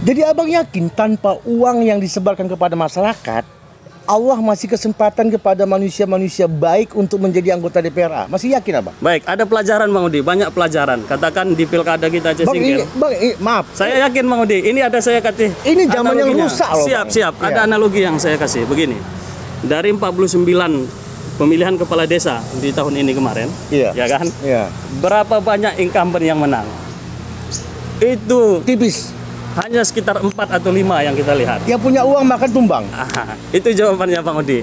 Jadi abang yakin tanpa uang yang disebarkan kepada masyarakat, Allah masih kesempatan kepada manusia-manusia baik untuk menjadi anggota DPRA? Masih yakin abang? Baik, ada pelajaran Bang Udi, banyak pelajaran. Katakan di pilkada kita Aceh Singkil. Maaf. Saya yakin Bang Udi, ini ada saya kasih. Ini zaman yang rusak loh. Siap. Ada analogi yang saya kasih. Begini, dari 49 pemilihan kepala desa di tahun ini kemarin, ya kan? Iya. Berapa banyak incumbent yang menang? Itu Tipis. hanya sekitar 4 atau 5 yang kita lihat. Yang punya uang makan tumbang. Itu jawabannya Bang Udi.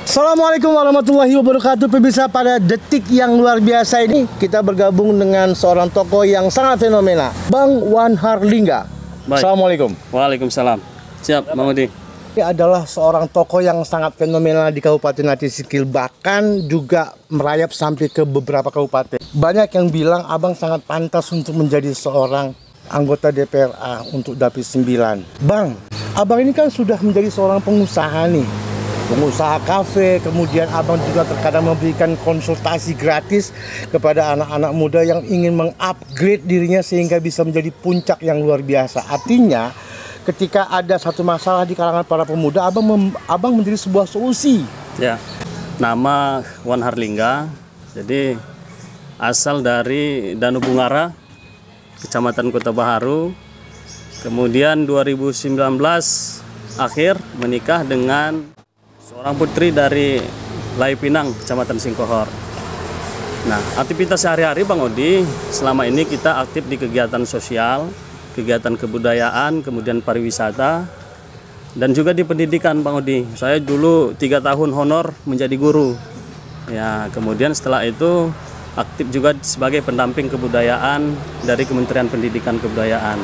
Assalamualaikum warahmatullahi wabarakatuh. Pemirsa, pada detik yang luar biasa ini kita bergabung dengan seorang tokoh yang sangat fenomena, Bang Wan Harlingga. Baik. Assalamualaikum. Waalaikumsalam. Siap Bang Udi. Ini adalah seorang tokoh yang sangat fenomenal di Kabupaten Aceh Singkil, bahkan juga merayap sampai ke beberapa kabupaten. Banyak yang bilang abang sangat pantas untuk menjadi seorang anggota DPRA untuk Dapil 9. Bang, abang ini kan sudah menjadi seorang pengusaha nih. Pengusaha kafe, kemudian abang juga terkadang memberikan konsultasi gratis kepada anak-anak muda yang ingin mengupgrade dirinya sehingga bisa menjadi puncak yang luar biasa. Artinya, ketika ada satu masalah di kalangan para pemuda, abang menjadi sebuah solusi. Ya, nama Wan Harlingga, jadi asal dari Danu Bungara, Kecamatan Kota Baharu. Kemudian 2019 akhir menikah dengan seorang putri dari Lai Pinang, Kecamatan Singkohor. Nah, aktivitas sehari-hari Bang Odi, selama ini kita aktif di kegiatan sosial, kegiatan kebudayaan, kemudian pariwisata, dan juga di pendidikan Bang Odi. Saya dulu 3 tahun honor menjadi guru. Ya, kemudian setelah itu aktif juga sebagai pendamping kebudayaan dari Kementerian Pendidikan Kebudayaan.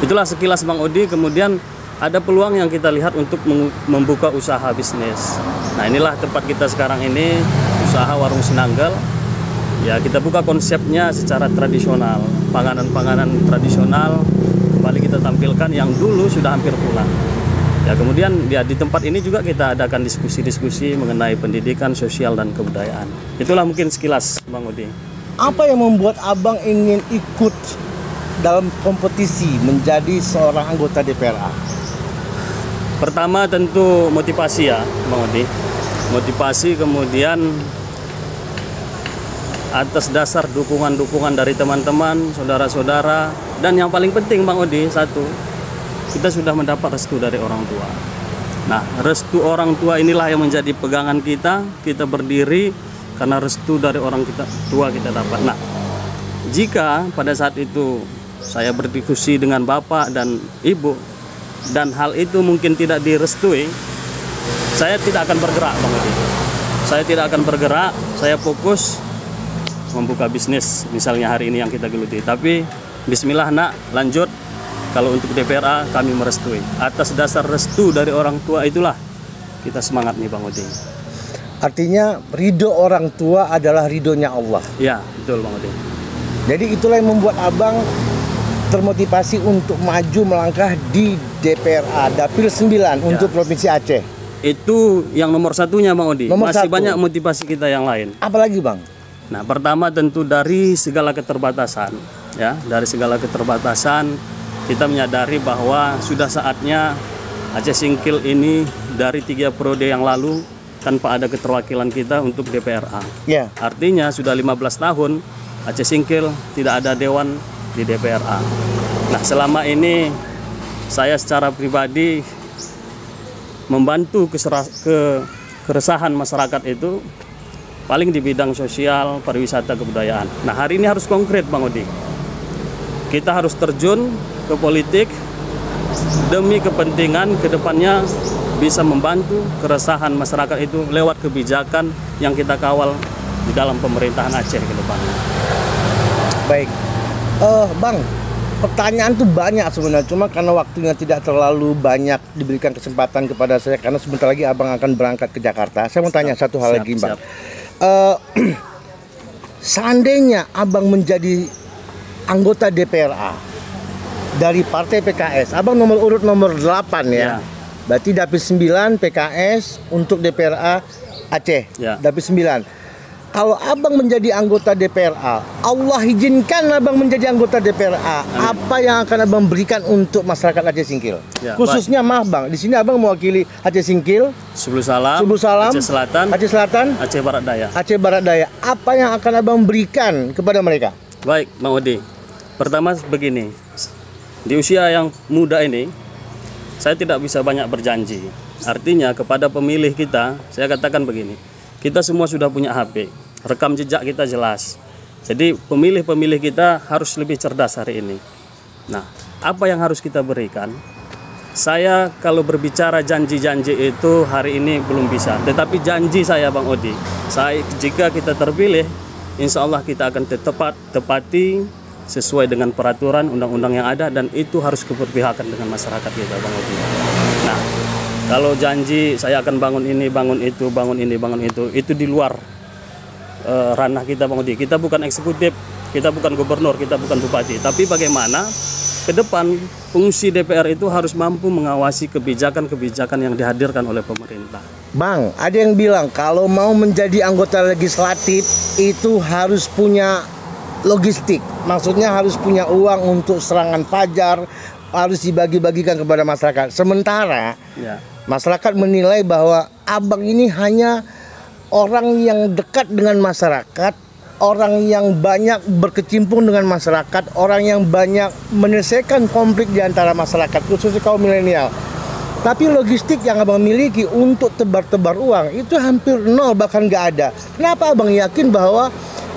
Itulah sekilas Bang Odi. Kemudian ada peluang yang kita lihat untuk membuka usaha bisnis. Nah, inilah tempat kita sekarang ini, usaha warung Sinanggal. Ya, kita buka konsepnya secara tradisional, panganan-panganan tradisional kembali kita tampilkan yang dulu sudah hampir punah. Ya, kemudian ya, di tempat ini juga kita adakan diskusi-diskusi mengenai pendidikan, sosial, dan kebudayaan. Itulah mungkin sekilas Bang Udi. Apa yang membuat abang ingin ikut dalam kompetisi menjadi seorang anggota DPRA? Pertama tentu motivasi ya Bang Udi. Motivasi, kemudian atas dasar dukungan-dukungan dari teman-teman, saudara-saudara, dan yang paling penting Bang Udi, satu, kita sudah mendapat restu dari orang tua. Nah, restu orang tua inilah yang menjadi pegangan kita. Kita berdiri karena restu dari orang tua kita dapat. Nah, jika pada saat itu saya berdiskusi dengan bapak dan ibu, dan hal itu mungkin tidak direstui, saya tidak akan bergerak Bang Edi. Saya tidak akan bergerak, saya fokus membuka bisnis misalnya hari ini yang kita geluti. Tapi bismillah nak, lanjut. Kalau untuk DPRA kami merestui. Atas dasar restu dari orang tua itulah kita semangat nih Bang Odi. Artinya ridho orang tua adalah ridhonya Allah. Ya, betul Bang Odi. Jadi itulah yang membuat abang termotivasi untuk maju melangkah di DPRA Dapil 9 untuk Provinsi Aceh. Itu yang nomor satunya Bang Odi. Masih 1. banyak motivasi kita yang lain. Apalagi Bang? Nah, pertama tentu dari segala keterbatasan. Ya, dari segala keterbatasan kita menyadari bahwa sudah saatnya Aceh Singkil ini dari 3 periode yang lalu tanpa ada keterwakilan kita untuk DPRA. Ya. Artinya sudah 15 tahun Aceh Singkil tidak ada dewan di DPRA. Nah, selama ini saya secara pribadi membantu keresahan masyarakat itu paling di bidang sosial, pariwisata, kebudayaan. Nah, hari ini harus konkret Bang Odi. Kita harus terjun ke politik demi kepentingan kedepannya bisa membantu keresahan masyarakat itu lewat kebijakan yang kita kawal di dalam pemerintahan Aceh ke depannya. Baik, Bang, pertanyaan tuh banyak sebenarnya, cuma karena waktunya tidak terlalu banyak diberikan kesempatan kepada saya karena sebentar lagi abang akan berangkat ke Jakarta. Saya mau tanya satu hal lagi Bang. Seandainya abang menjadi anggota DPRA dari Partai PKS, abang nomor urut nomor 8 ya. Berarti Dapil 9 PKS untuk DPRA Aceh. Dapil 9. kalau abang menjadi anggota DPRA, Allah izinkan abang menjadi anggota DPRA, apa yang akan abang berikan untuk masyarakat Aceh Singkil? Ya, Khususnya maaf bang, di sini abang mewakili Aceh Singkil, Subuh Salam, Salam, Aceh Selatan, Aceh Barat Daya. Aceh Barat Daya. Apa yang akan abang berikan kepada mereka? Baik, Bang Odi. Pertama begini, di usia yang muda ini, saya tidak bisa banyak berjanji. Artinya kepada pemilih kita, saya katakan begini, kita semua sudah punya HP, rekam jejak kita jelas. Jadi pemilih-pemilih kita harus lebih cerdas hari ini. Nah, apa yang harus kita berikan? Saya kalau berbicara janji-janji itu hari ini belum bisa. Tetapi janji saya Bang Odi, jika kita terpilih, insya Allah kita akan tepati sesuai dengan peraturan undang-undang yang ada, dan itu harus keberpihakan dengan masyarakat kita Bang Odi. Nah, kalau janji saya akan bangun ini, bangun itu, bangun ini, bangun itu di luar ranah kita Bang Odi. Kita bukan eksekutif, kita bukan gubernur, kita bukan bupati. Tapi bagaimana ke depan fungsi DPR itu harus mampu mengawasi kebijakan-kebijakan yang dihadirkan oleh pemerintah. Bang, ada yang bilang kalau mau menjadi anggota legislatif itu harus punya logistik. Maksudnya harus punya uang untuk serangan fajar, harus dibagi-bagikan kepada masyarakat. Sementara masyarakat menilai bahwa abang ini hanya orang yang dekat dengan masyarakat, orang yang banyak berkecimpung dengan masyarakat, orang yang banyak menyelesaikan konflik di antara masyarakat, khususnya kaum milenial. Tapi logistik yang abang miliki untuk tebar-tebar uang itu hampir nol, bahkan nggak ada. Kenapa abang yakin bahwa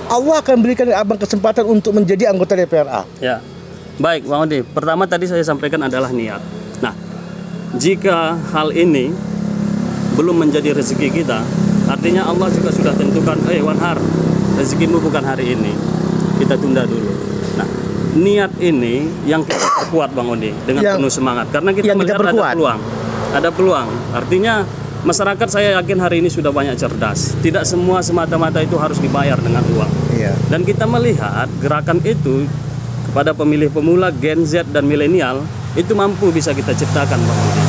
Allah akan berikan abang kesempatan untuk menjadi anggota DPRA? Ya, baik Bang Odi. Pertama tadi saya sampaikan adalah niat. Nah, jika hal ini belum menjadi rezeki kita, artinya Allah juga sudah tentukan, Wanhar, rezekimu bukan hari ini, kita tunda dulu. Nah, niat ini yang kita perkuat Bang Odi dengan penuh semangat, karena kita melihat ada peluang. Artinya masyarakat saya yakin hari ini sudah banyak cerdas. Tidak semua semata-mata itu harus dibayar dengan uang. Dan kita melihat gerakan itu kepada pemilih pemula, Gen Z dan milenial itu mampu bisa kita ciptakan Bang Odi.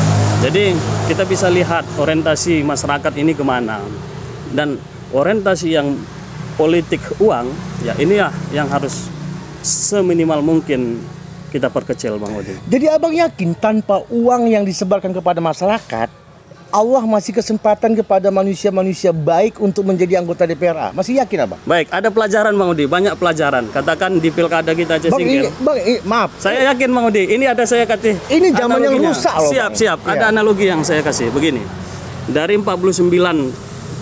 Jadi kita bisa lihat orientasi masyarakat ini kemana, dan orientasi yang politik uang, ya ini ya yang harus seminimal mungkin kita perkecil Bang Odi. Jadi abang yakin tanpa uang yang disebarkan kepada masyarakat, Allah masih kesempatan kepada manusia-manusia baik untuk menjadi anggota DPRA? Masih yakin abang? Baik, ada pelajaran Bang Odi, banyak pelajaran. Katakan di pilkada kita Aceh Singkil. Maaf. Saya yakin Bang Odi, ini ada saya kasih. Ini zaman yang rusak loh. Siap. Ada analogi yang saya kasih. Begini, dari 49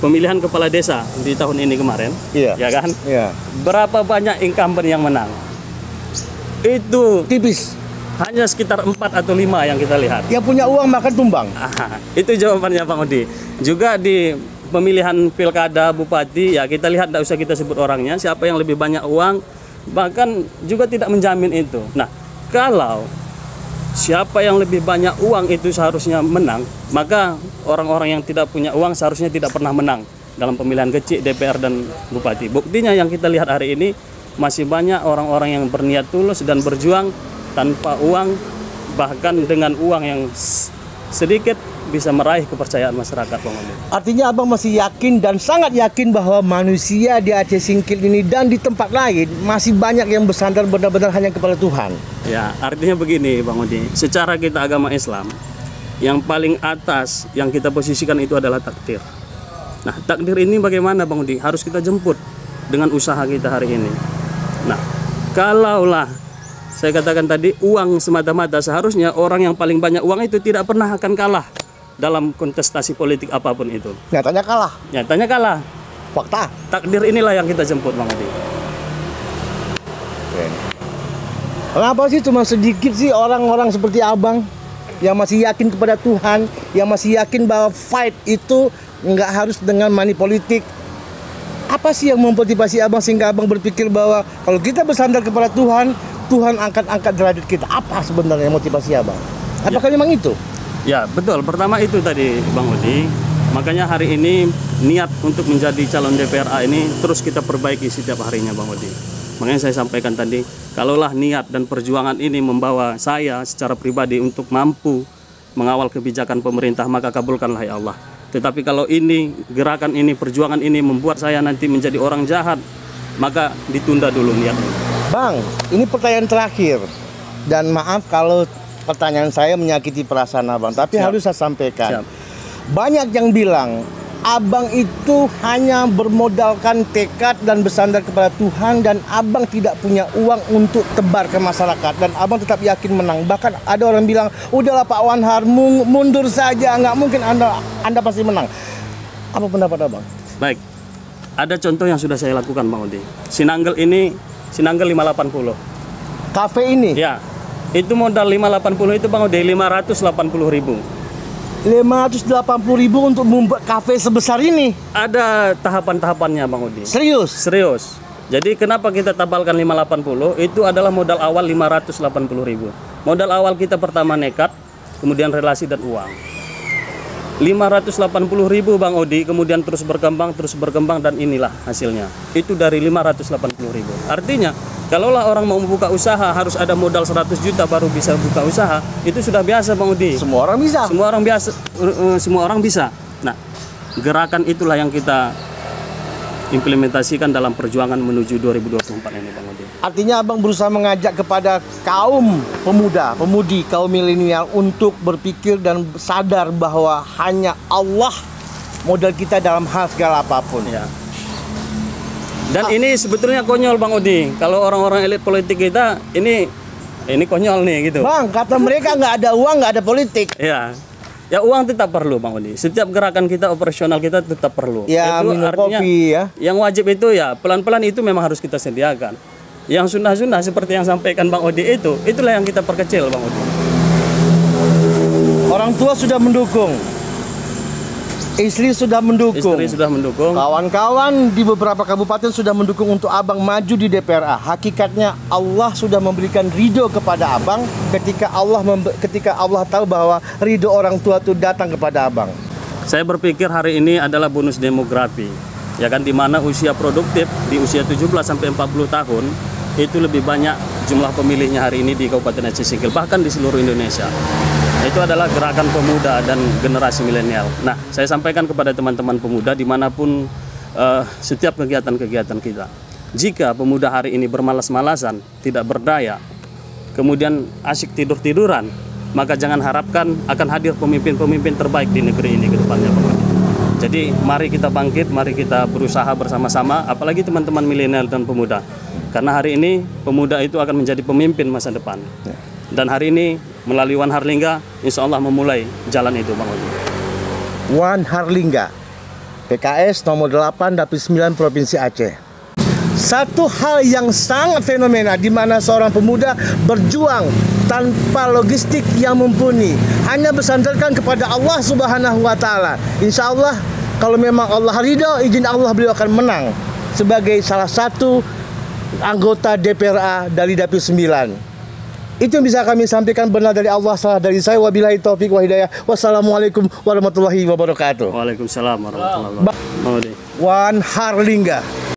pemilihan kepala desa di tahun ini kemarin, ya kan? Berapa banyak incumbent yang menang? Itu tipis. Hanya sekitar 4 atau 5 yang kita lihat. Yang punya uang makan tumbang. Itu jawabannya Bang Odi. Juga di pemilihan pilkada bupati, ya kita lihat, tidak usah kita sebut orangnya, siapa yang lebih banyak uang, bahkan juga tidak menjamin itu. Nah, kalau siapa yang lebih banyak uang itu seharusnya menang, maka orang-orang yang tidak punya uang seharusnya tidak pernah menang dalam pemilihan kecil DPR dan bupati. Buktinya yang kita lihat hari ini, masih banyak orang-orang yang berniat tulus dan berjuang tanpa uang, bahkan dengan uang yang sedikit bisa meraih kepercayaan masyarakat Bang Odi. Artinya abang masih yakin dan sangat yakin bahwa manusia di Aceh Singkil ini dan di tempat lain masih banyak yang bersandar benar-benar hanya kepada Tuhan. Ya, artinya begini Bang Odi, secara kita agama Islam, yang paling atas yang kita posisikan itu adalah takdir. Nah, takdir ini bagaimana Bang Odi? Harus kita jemput dengan usaha kita hari ini. Nah, kalaulah saya katakan tadi uang semata-mata, seharusnya orang yang paling banyak uang itu tidak pernah akan kalah dalam kontestasi politik apapun itu. Nyatanya kalah. Nyatanya kalah. Fakta. Takdir inilah yang kita jemput Bang Adi. Kenapa sih cuma sedikit sih orang-orang seperti abang yang masih yakin kepada Tuhan, yang masih yakin bahwa fight itu nggak harus dengan money politik? Apa sih yang memotivasi abang sehingga abang berpikir bahwa kalau kita bersandar kepada Tuhan, Tuhan angkat derajat kita? Apa sebenarnya motivasi abang? Apakah memang itu? Ya betul, pertama itu tadi Bang Udi. Makanya hari ini niat untuk menjadi calon DPRA ini terus kita perbaiki setiap harinya Bang Udi. Makanya saya sampaikan tadi, kalaulah niat dan perjuangan ini membawa saya secara pribadi untuk mampu mengawal kebijakan pemerintah, maka kabulkanlah ya Allah. Tetapi kalau ini, gerakan ini, perjuangan ini membuat saya nanti menjadi orang jahat, maka ditunda dulu niatnya. Bang, ini pertanyaan terakhir. Dan maaf kalau pertanyaan saya menyakiti perasaan abang, tapi Siap. harus saya sampaikan. Siap. Banyak yang bilang abang itu hanya bermodalkan tekad dan bersandar kepada Tuhan, dan abang tidak punya uang untuk tebar ke masyarakat, dan abang tetap yakin menang. Bahkan ada orang bilang, udahlah Pak Wanhar, mundur saja, nggak mungkin anda pasti menang. Apa pendapat abang? Baik, ada contoh yang sudah saya lakukan Bang Odi. Sinanggel ini, Sinanggel 580. Kafe ini Ya, itu modal 580 itu Bang Odi, 580.000. 580.000 untuk membuat kafe sebesar ini. Ada tahapan-tahapannya Bang Odi. Serius? Serius. Jadi kenapa kita tabalkan 580? Itu adalah modal awal 580.000. Modal awal kita pertama nekat, kemudian relasi dan uang. 580.000 Bang Odi, kemudian terus berkembang dan inilah hasilnya. Itu dari 580.000. Artinya, kalaulah orang mau membuka usaha harus ada modal 100 juta baru bisa buka usaha, itu sudah biasa Bang Odi. Semua orang bisa. Semua orang biasa, semua orang bisa. Nah, gerakan itulah yang kita implementasikan dalam perjuangan menuju 2024 ini Bang Odi. Artinya abang berusaha mengajak kepada kaum pemuda, pemudi, kaum milenial untuk berpikir dan sadar bahwa hanya Allah modal kita dalam hal segala apapun. Ya. Dan ini sebetulnya konyol Bang Odi. Kalau orang-orang elit politik kita ini konyol nih gitu. Bang, kata mereka nggak ada uang, nggak ada politik. Ya. Ya uang tetap perlu Bang Odi. Setiap gerakan kita, operasional kita tetap perlu. Ya, itu minum artinya kopi ya. yang wajib itu ya pelan-pelan itu memang harus kita sediakan. Yang sunnah-sunnah seperti yang sampaikan Bang Odi itulah yang kita perkecil Bang Odi. Orang tua sudah mendukung. Istri sudah mendukung. Istri sudah mendukung. Kawan-kawan di beberapa kabupaten sudah mendukung untuk abang maju di DPRA. Hakikatnya Allah sudah memberikan ridho kepada abang ketika Allah tahu bahwa ridho orang tua itu datang kepada abang. Saya berpikir hari ini adalah bonus demografi. Ya kan, di mana usia produktif di usia 17 sampai 40 tahun itu lebih banyak jumlah pemilihnya hari ini di Kabupaten Aceh Singkil, bahkan di seluruh Indonesia. Itu adalah gerakan pemuda dan generasi milenial. Nah, saya sampaikan kepada teman-teman pemuda dimanapun setiap kegiatan-kegiatan kita. Jika pemuda hari ini bermalas-malasan, tidak berdaya, kemudian asyik tidur-tiduran, maka jangan harapkan akan hadir pemimpin-pemimpin terbaik di negeri ini ke depannya. Jadi mari kita bangkit, mari kita berusaha bersama-sama, apalagi teman-teman milenial dan pemuda. Karena hari ini pemuda itu akan menjadi pemimpin masa depan. Dan hari ini melalui Wan Harlingga, insya Allah memulai jalan itu Bang Odi. Wan Harlingga, PKS nomor 8 Dapil 9 Provinsi Aceh. Satu hal yang sangat fenomena di mana seorang pemuda berjuang tanpa logistik yang mumpuni, hanya bersandarkan kepada Allah Subhanahu wa taala. Insya Allah kalau memang Allah ridho, izin Allah beliau akan menang sebagai salah satu anggota DPRA dari Dapil 9. Itu yang bisa kami sampaikan, benar dari Allah, salah dari saya. Wabillahi taufik wa hidayah. Wassalamualaikum warahmatullahi wabarakatuh. Waalaikumsalam warahmatullahi wabarakatuh. Bang Odi. Wan Harlingga.